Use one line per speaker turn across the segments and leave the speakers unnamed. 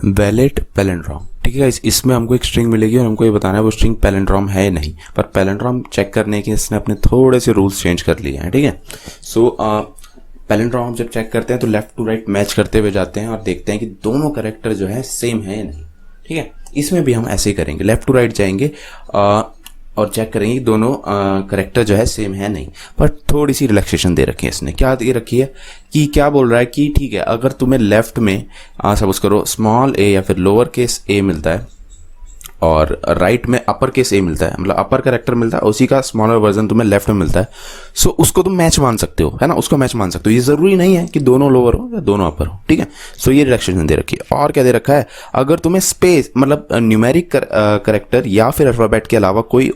Valid palindrome. ठीक है guys, इसमें हमको एक स्ट्रिंग मिलेगी और हमको ये बताना है वो स्ट्रिंग पैलिंड्रोम है या नहीं। पर पैलिंड्रोम चेक करने के इसने अपने थोड़े से रूल्स चेंज कर लिए हैं। ठीक है, सो पैलिंड्रोम हम जब चेक करते हैं तो लेफ्ट टू राइट मैच करते हुए जाते हैं और देखते हैं कि दोनों कैरेक्टर जो है सेम है या नहीं। ठीक है, इसमें भी हम ऐसे ही करेंगे, लेफ्ट टू राइट जाएंगे और चेक करेंगे कि दोनों करेक्टर जो है सेम है नहीं। पर थोड़ी सी रिलैक्सेशन दे रखी है इसने। क्या दे रखी है कि क्या बोल रहा है कि ठीक है, अगर तुम्हें लेफ्ट में सपोज करो स्मॉल ए या फिर लोअर केस ए मिलता है और राइट में अपर केस ए मिलता है, मतलब अपर करेक्टर मिलता है, उसी का स्मॉलर वर्जन तुम्हें लेफ्ट में मिलता है, सो उसको तुम मैच मान सकते हो, है ना, उसको मैच मान सकते हो। ये जरूरी नहीं है कि दोनों लोअर हो या दोनों अपर हो। ठीक है, सो ये रिलैक्सेशन दे रखी है। और क्या दे रखा है, अगर तुम्हें स्पेस मतलब न्यूमेरिक करेक्टर या फिर अल्फाबेट के अलावा कोई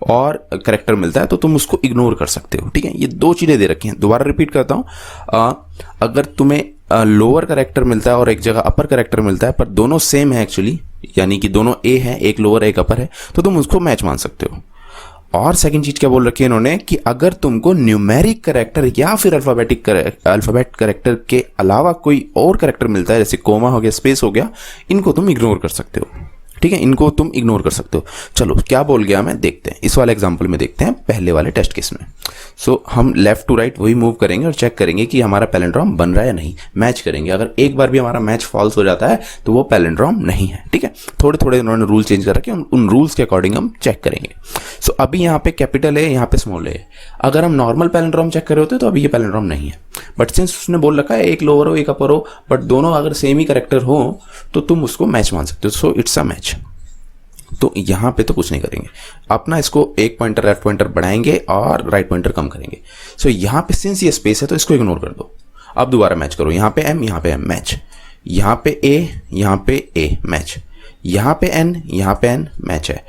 और करेक्टर मिलता है तो तुम उसको इग्नोर कर सकते हो। ठीक है, ये दो चीजें दे रखी हैं। दोबारा रिपीट करता हूं, अगर तुम्हें लोअर करेक्टर मिलता है और एक जगह अपर करेक्टर मिलता है पर दोनों सेम है एक्चुअली, यानी कि दोनों ए है, एक लोअर एक अपर है, तो तुम उसको मैच मान सकते हो। और सेकंड चीज क्या बोल रखी है इन्होंने कि अगर तुमको न्यूमेरिक करेक्टर या फिर अल्फाबेट करेक्टर के अलावा कोई और करेक्टर मिलता है, जैसे कोमा हो गया, स्पेस हो गया, इनको तुम इग्नोर कर सकते हो। ठीक है, इनको तुम इग्नोर कर सकते हो। चलो क्या बोल गया मैं, देखते हैं इस वाले एग्जांपल में, देखते हैं पहले वाले टेस्ट केस में। सो हम लेफ्ट टू राइट वही मूव करेंगे और चेक करेंगे कि हमारा पैलिंड्रोम बन रहा है या नहीं, मैच करेंगे। अगर एक बार भी हमारा मैच फॉल्स हो जाता है तो वो पैलिंड्रोम नहीं है। ठीक है, थोड़े थोड़े उन्होंने रूल चेंज कर रखे हैं, उन रूल्स के अकॉर्डिंग हम चेक करेंगे। सो अभी यहाँ पे कैपिटल है, यहाँ पे स्मॉल है। अगर हम नॉर्मल पैलिंड्रोम चेक कर रहे होते तो अभी ये पैलिंड्रोम नहीं है, बट सिंस उसने बोल रखा है एक लोअर हो एक अपर हो, बट दोनों अगर सेम ही करेक्टर हो तो तुम उसको मैच मान सकते हो। So it's a match. तो यहां पे तो कुछ नहीं करेंगे, अपना इसको एक पॉइंटर लेफ्ट पॉइंटर बढ़ाएंगे और राइट पॉइंटर कम करेंगे। सो यहां पे सिंस ये स्पेस है तो इसको इग्नोर कर दो। अब दोबारा मैच करो, यहां पे एम, यहां पे एम, मैच। यहां पे ए, यहां पे ए, मैच। यहां पे एन, यहां पे एन, मैच है।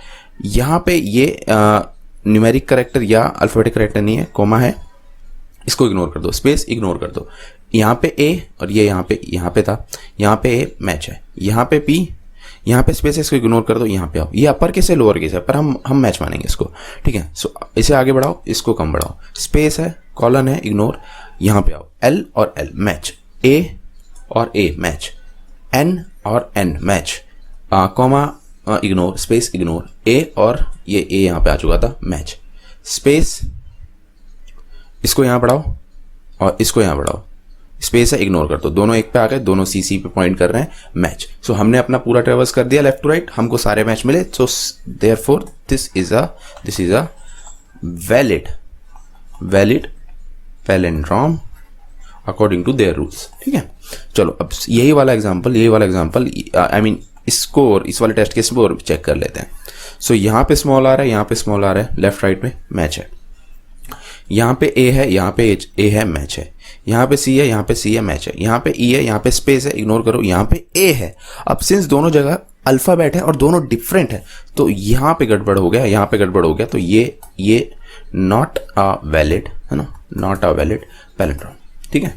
यहां पे ये न्यूमेरिक करेक्टर या अल्फाबेटिक करेक्टर नहीं है, कोमा है, इसको इग्नोर कर दो, स्पेस इग्नोर कर दो। यहां पे ए और ये यहां पे था, यहां पे ए, मैच है। यहां पे पी, यहाँ पे स्पेस है, इसको इग्नोर कर दो। यहाँ पे आओ, ये अपर केस है लोअर केस है, पर हम मैच मानेंगे इसको। ठीक है, सो इसे आगे बढ़ाओ, इसको कम बढ़ाओ। स्पेस है, कॉलन है, इग्नोर। यहाँ पे आओ, एल और एल मैच, ए और ए मैच, एन और N match, comma ignore, space ignore, A और ये ए यहाँ पे आ चुका था, मैच। स्पेस, इसको यहाँ बढ़ाओ और इसको यहाँ बढ़ाओ, स्पेस है, इग्नोर कर दो। दोनों एक पे आ गए, दोनों सी पे पॉइंट कर रहे हैं, मैच। सो हमने अपना पूरा ट्रेवर्स कर दिया लेफ्ट टू राइट, हमको सारे मैच मिले। So therefore this is a valid palindrome according to their rules. ठीक है, चलो अब यही वाला एग्जांपल आई मीन इसको और इस वाले टेस्ट केस में और चेक कर लेते हैं। सो यहाँ पे स्मॉल आ रहा है, यहाँ पे स्मॉल आ रहा है, लेफ्ट राइट में मैच है। यहाँ पे ए है, यहाँ पे ए है, मैच है। यहाँ पे सी है, यहाँ पे सी है, मैच है। यहाँ पे ई है, यहाँ पे स्पेस है, इग्नोर करो। यहाँ पे ए है। अब सिंस दोनों जगह अल्फाबेट है और दोनों डिफरेंट है तो यहाँ पे गड़बड़ हो गया, यहाँ पे गड़बड़ हो गया, तो ये नॉट अ वैलिड, है ना, नॉट अ वैलिड पैलिंड्रोम। ठीक है,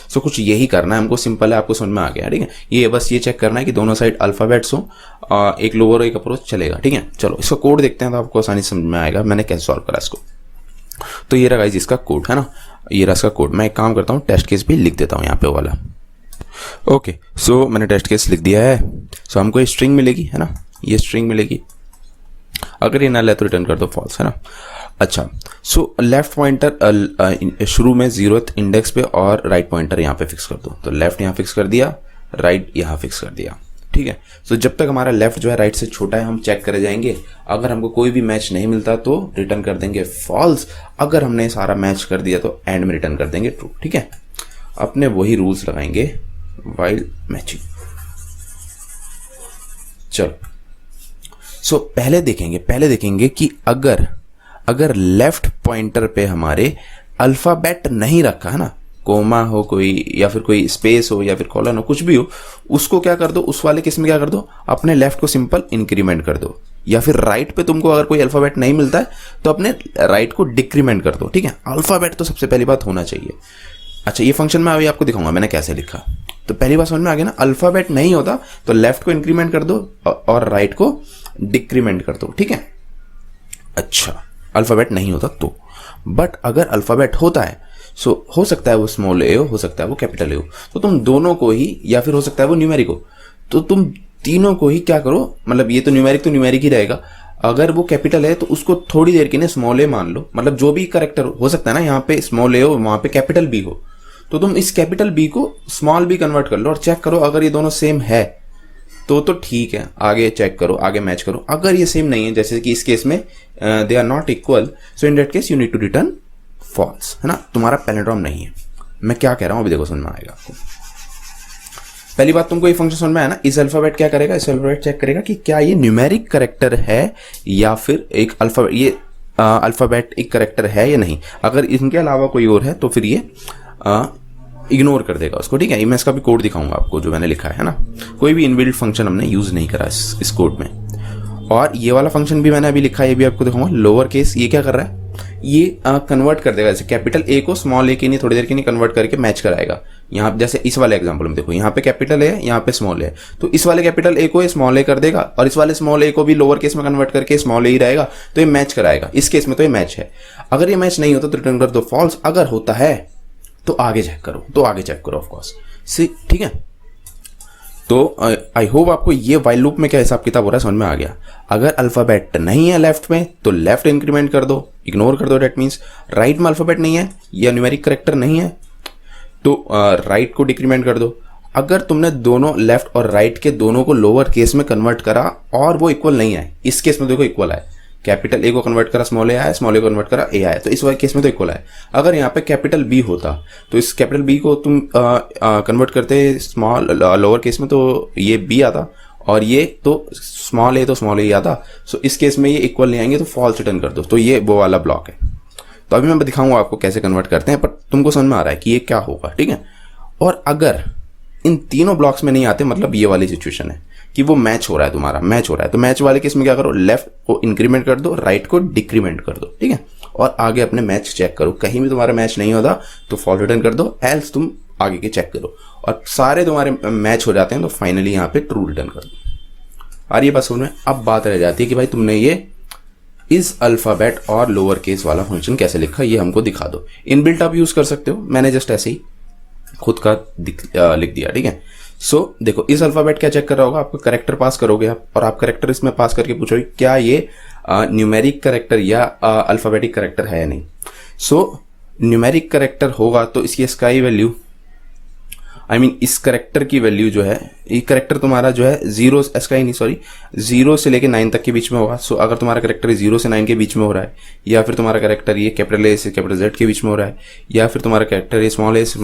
सो कुछ यही करना है हमको, सिंपल है, आपको समझ में आ गया। ठीक है, ये बस ये चेक करना है कि दोनों साइड अल्फाबेट्स हो, एक लोअर एक अपर चलेगा। ठीक है, चलो इसका कोड देखते हैं तो आपको आसानी समझ में आएगा मैंने कैसे सॉल्व करा इसको। तो ये रहा गाइस इसका कोड, है ना, ये रहा इसका कोड। मैं एक काम करता हूँ, टेस्ट केस भी लिख देता हूँ यहाँ पे वाला। ओके, सो मैंने टेस्ट केस लिख दिया है। सो हमको ये स्ट्रिंग मिलेगी, है ना, ये स्ट्रिंग मिलेगी। अगर ये नल है तो रिटर्न कर दो फॉल्स, है ना। अच्छा, सो लेफ्ट पॉइंटर शुरू में 0th इंडेक्स पे और राइट पॉइंटर यहाँ पे फिक्स कर दो। तो लेफ्ट यहाँ फिक्स कर दिया, राइट यहाँ फिक्स कर दिया। ठीक है, सो जब तक हमारा लेफ्ट जो है राइट से छोटा है हम चेक करे जाएंगे। अगर हमको कोई भी मैच नहीं मिलता तो रिटर्न कर देंगे फॉल्स। अगर हमने सारा मैच कर दिया तो एंड में रिटर्न कर देंगे ट्रू। ठीक है, अपने वही रूल्स लगाएंगे व्हाइल मैचिंग। चलो, सो पहले देखेंगे कि अगर लेफ्ट पॉइंटर पे हमारे अल्फाबेट नहीं रखा है ना, कोमा हो कोई या फिर कोई स्पेस हो या फिर कॉलन हो, कुछ भी हो, उसको क्या कर दो, उस वाले केस में क्या कर दो, अपने लेफ्ट को सिंपल इंक्रीमेंट कर दो। या फिर राइट पे तुमको अगर कोई अल्फाबेट नहीं मिलता है तो अपने राइट को डिक्रीमेंट कर दो। ठीक है, अल्फाबेट तो सबसे पहली बात होना चाहिए। अच्छा, ये फंक्शन मैं अभी आपको दिखाऊंगा मैंने कैसे लिखा। तो पहली बात समझ में आ गया ना, अल्फाबेट नहीं होता तो लेफ्ट को इंक्रीमेंट कर दो और राइट को डिक्रीमेंट कर दो। ठीक है, अच्छा, अल्फाबेट नहीं होता तो, बट अगर अल्फाबेट होता है सो हो सकता है वो स्मॉल ए हो सकता है वो कैपिटल ए हो, तो तुम दोनों को ही, या फिर हो सकता है वो न्यूमेरिक हो, तो तुम तीनों को ही क्या करो, मतलब ये तो न्यूमेरिक ही रहेगा, अगर वो कैपिटल है तो उसको थोड़ी देर के लिए स्मॉल ए मान लो, मतलब जो भी करेक्टर हो सकता है ना, यहाँ पे स्मॉल ए हो वहां पे कैपिटल बी हो, तो तुम इस कैपिटल बी को स्मॉल बी कन्वर्ट कर लो और चेक करो, अगर ये दोनों सेम है तो ठीक है, आगे चेक करो, आगे मैच करो। अगर ये सेम नहीं है, जैसे कि इस केस में they are not equal, so in that case you need to return false, है ना, तुम्हारा पैलिंड्रोम नहीं है। मैं क्या कह रहा हूं अभी देखो, समझ में आएगा आपको। पहली बात, तुमको ये फंक्शन समझ में आया ना, इस अल्फाबेट क्या करेगा, इस अल्फाबेट चेक करेगा कि क्या ये न्यूमेरिक करेक्टर है या फिर एक अल्फाबेट, ये अल्फाबेट एक करेक्टर है या नहीं। अगर इनके अलावा कोई और है तो फिर ये इग्नोर कर देगा उसको, ठीक है। मैं इसका भी कोड दिखाऊंगा आपको जो मैंने लिखा है ना, कोई भी इनबिल्ट फंक्शन हमने यूज नहीं करा इस कोड में। और ये वाला फंक्शन भी मैंने अभी लिखा है, ये भी आपको दिखाऊंगा। लोअर केस ये क्या कर रहा है, ये कन्वर्ट कर देगा, जैसे कैपिटल ए को स्मॉल ए के लिए थोड़ी देर के लिए कन्वर्ट करके मैच कराएगा। यहाँ जैसे इस वाले एग्जांपल में देखो, यहाँ पे कैपिटल है, यहाँ पे स्मॉल है, तो इस वाले कैपिटल ए को स्मॉल ए कर देगा और इस वाले स्मॉल ए को भी लोअर केस में कन्वर्ट करके स्मॉल ए ही रहेगा, तो ये मैच कराएगा। इस केस में तो ये मैच है। अगर ये मैच नहीं होता तो रिटर्न कर दो फॉल्स, अगर होता है तो आगे चेक करो, ऑफकोर्स, ठीक है। तो आई होप आपको ये वाइल लूप में क्या हिसाब किताब हो रहा है समझ में आ गया। अगर अल्फाबेट नहीं है लेफ्ट में तो लेफ्ट इंक्रीमेंट कर दो, इग्नोर कर दो, डेट मीन्स राइट में अल्फाबेट नहीं है या न्यूमेरिक करेक्टर नहीं है तो राइट को डिक्रीमेंट कर दो। अगर तुमने दोनों लेफ्ट और राइट के दोनों को लोअर केस में कन्वर्ट करा और वो इक्वल नहीं आए, इस केस में देखो इक्वल आए, कैपिटल ए को कन्वर्ट करा स्मॉल ए आया, स्मॉल ए को कन्वर्ट करा ए आया, तो इस वाले केस में तो इक्वल आए। अगर यहाँ पे कैपिटल बी होता तो इस कैपिटल बी को तुम कन्वर्ट करते स्मॉल लोअर केस में तो ये बी आता और ये तो स्मॉल ए तो स्मॉल ए आता, सो इस केस में ये इक्वल नहीं आएंगे तो फॉल्स रिटर्न कर दो। तो ये वो वाला ब्लॉक है। तो अभी मैं दिखाऊंगा आपको कैसे कन्वर्ट करते हैं, पर तुमको समझ में आ रहा है कि ये क्या होगा, ठीक है। और अगर इन तीनों ब्लॉक्स में नहीं आते, मतलब ये वाली सिचुएशन है कि वो मैच हो रहा है, तुम्हारा मैच हो रहा है, तो मैच वाले केस में क्या करो, लेफ्ट को इंक्रीमेंट कर दो, राइट को डिक्रीमेंट कर दो, ठीक है। और आगे अपने मैच चेक करो, कहीं भी तुम्हारा मैच नहीं होता तो फॉल्स रिटर्न कर दो, एल्स तुम आगे के चेक करो और सारे तुम्हारे मैच हो जाते हैं तो फाइनली यहाँ पे ट्रू रिटर्न कर दो। और ये बात समझ में। अब बात रह जाती है कि भाई तुमने ये इस अल्फाबेट और लोअर केस वाला फंक्शन कैसे लिखा, ये हमको दिखा दो। इनबिल्ट आप यूज कर सकते हो, मैंने जस्ट ऐसे ही खुद का लिख दिया, ठीक है। सो देखो, इस अल्फाबेट क्या चेक कर रहा होगा, आपको करेक्टर पास करोगे आप, और आप करेक्टर इसमें पास करके पूछोगे क्या ये न्यूमेरिक करेक्टर या अल्फाबेटिक करेक्टर है या नहीं। सो न्यूमेरिक करेक्टर होगा तो इसकी स्काई वैल्यू, इस करेक्टर की वैल्यू जो है, ये करेक्टर तुम्हारा जो है 0 से लेके 9 तक के बीच में होगा। सो अगर तुम्हारा करेक्टर 0 से 9 के बीच में हो रहा है, या फिर तुम्हारा करेक्टर ये कैपिटल ए से कैपिटल जेड के बीच में हो रहा है, या फिर तुम्हारा करेक्टर ये स्मॉल ए से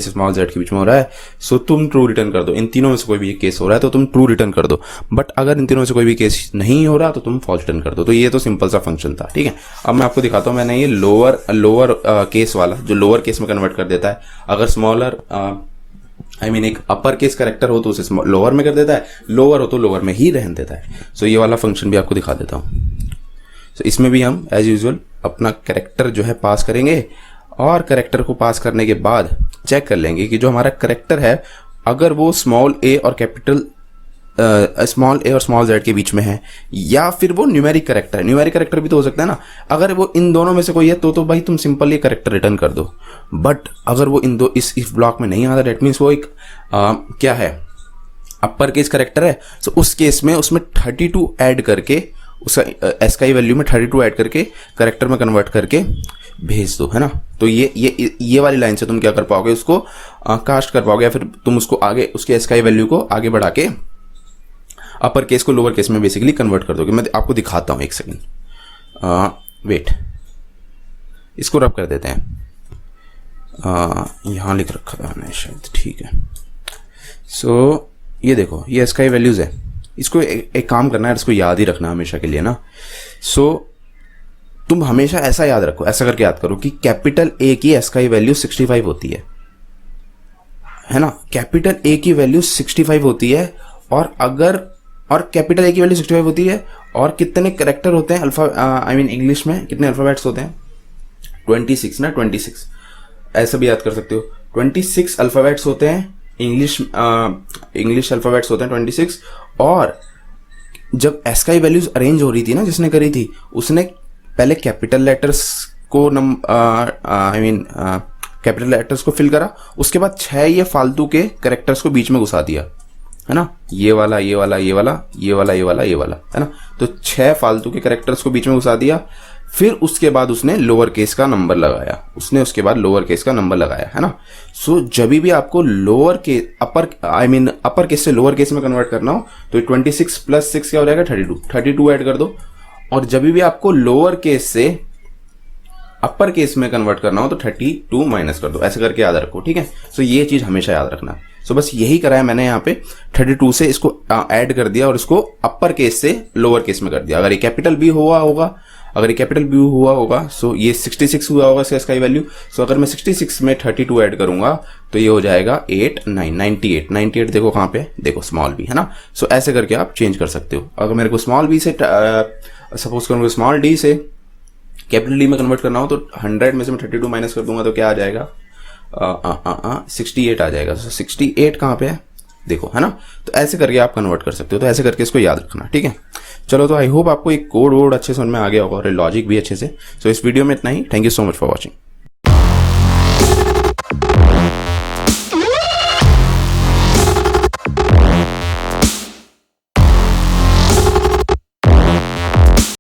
स्मॉल जेड के बीच में हो रहा है, सो तुम ट्रू रिटर्न कर दो। इन तीनों में से कोई भी एक केस हो रहा है तो तुम ट्रू रिटर्न कर दो, बट अगर इन तीनों में से कोई भी केस नहीं हो रहा तो तुम फॉल्स रिटर्न कर दो। तो ये तो सिंपल सा फंक्शन था, ठीक है। अब मैं आपको दिखाता हूं, मैंने ये लोअर केस वाला जो लोअर केस में कन्वर्ट कर देता है, अगर स्मॉलर एक अपर केस करेक्टर हो तो उसे लोअर में कर देता है, लोअर हो तो लोअर में ही रहने देता है। सो ये वाला फंक्शन भी आपको दिखा देता हूं। सो इसमें भी हम एज यूजुअल अपना करेक्टर जो है पास करेंगे और करेक्टर को पास करने के बाद चेक कर लेंगे कि जो हमारा करेक्टर है अगर वो स्मॉल ए और स्मॉल जेड के बीच में है, या फिर वो न्यूमेरिक करेक्टर है। न्यूमेरिक करेक्टर भी तो हो सकता है ना, अगर वो इन दोनों में से कोई है तो भाई तुम सिंपल ये करेक्टर रिटर्न कर दो। बट अगर वो इस ब्लॉक में नहीं आता, डेट मीन्स वो एक क्या है, अपर केस करेक्टर है। तो उस केस में उसमें 32 ऐड करके, उसका एसकाई वैल्यू में 32 ऐड करके करेक्टर में कन्वर्ट करके भेज दो, है ना। तो ये वाली लाइन से तुम क्या कर पाओगे, उसको कास्ट कर पाओगे, या फिर तुम उसको आगे उसके एसकाई वैल्यू को आगे बढ़ा के अपर केस को लोअर केस में बेसिकली कन्वर्ट कर दोगे। मैं आपको दिखाता हूं, एक सेकंड वेट, इसको रब कर देते हैं। यहां लिख रखा था मैंने शायद, ठीक है। सो ये देखो, ये एसकाई वैल्यूज है, इसको एक काम करना है, इसको याद ही रखना हमेशा के लिए ना। सो तुम हमेशा ऐसा याद रखो, ऐसा करके याद करो कि कैपिटल ए की एसकाई वैल्यू 65 होती है ना। कैपिटल ए की वैल्यू 65 होती है, और कैपिटल ए की वैल्यू 65 होती है, और कितने करेक्टर होते हैं इंग्लिश में कितने अल्फाबेट्स होते हैं, 26 ना, 26 ऐसा भी याद कर सकते हो। 26 अल्फाबेट्स होते हैं, इंग्लिश अल्फाबेट्स होते हैं 26। और जब एसकाई वैल्यूज अरेंज हो रही थी ना, जिसने करी थी उसने पहले कैपिटल लेटर्स को कैपिटल लेटर्स को फिल करा, उसके बाद 6 ये फालतू के कैरेक्टर्स को बीच में घुसा दिया, है ना, ये वाला ये वाला ये वाला ये वाला ये वाला ये वाला, है ना, तो 6 फालतू के कैरेक्टर्स को बीच में घुसा दिया। फिर उसके बाद उसने लोअर केस का नंबर लगाया, उसके बाद लोअर केस का नंबर लगाया, है ना। सो जब भी आपको लोअर के अपर केस से लोअर केस में कन्वर्ट करना हो तो 26 प्लस 6 क्या हो जाएगा 32 ऐड कर दो। और जब भी आपको लोअर केस से अपर केस में कन्वर्ट करना हो तो 32 माइनस कर दो, ऐसे करके याद रखो, ठीक है। सो ये चीज हमेशा याद रखना। सो बस यही करा है मैंने यहाँ पे, 32 से इसको ऐड कर दिया और इसको अपर केस से लोअर केस में कर दिया। अगर ये कैपिटल बी हुआ होगा, सो ये 66 हुआ होगा इसका वैल्यू। सो अगर मैं 66 में 32 ऐड करूंगा तो ये हो जाएगा 98 देखो कहाँ पे, देखो स्मॉल बी, है ना। सो ऐसे करके आप चेंज कर सकते हो। अगर मेरे को स्मॉल बी से सपोज करूंगा स्मॉल डी से कैपिटल डी में कन्वर्ट करना हो तो 100 में से मैं 32 माइनस कर दूंगा तो क्या आ जाएगा 68 आ जाएगा। सो 68 कहाँ पे है देखो, है ना। तो ऐसे करके आप कन्वर्ट कर सकते हो, तो ऐसे करके इसको याद रखना, ठीक है। चलो, तो आई होप आपको एक कोड वोड अच्छे से समझ में आ गया होगा और लॉजिक भी अच्छे से। सो इस वीडियो में इतना ही। Thank you so much for watching.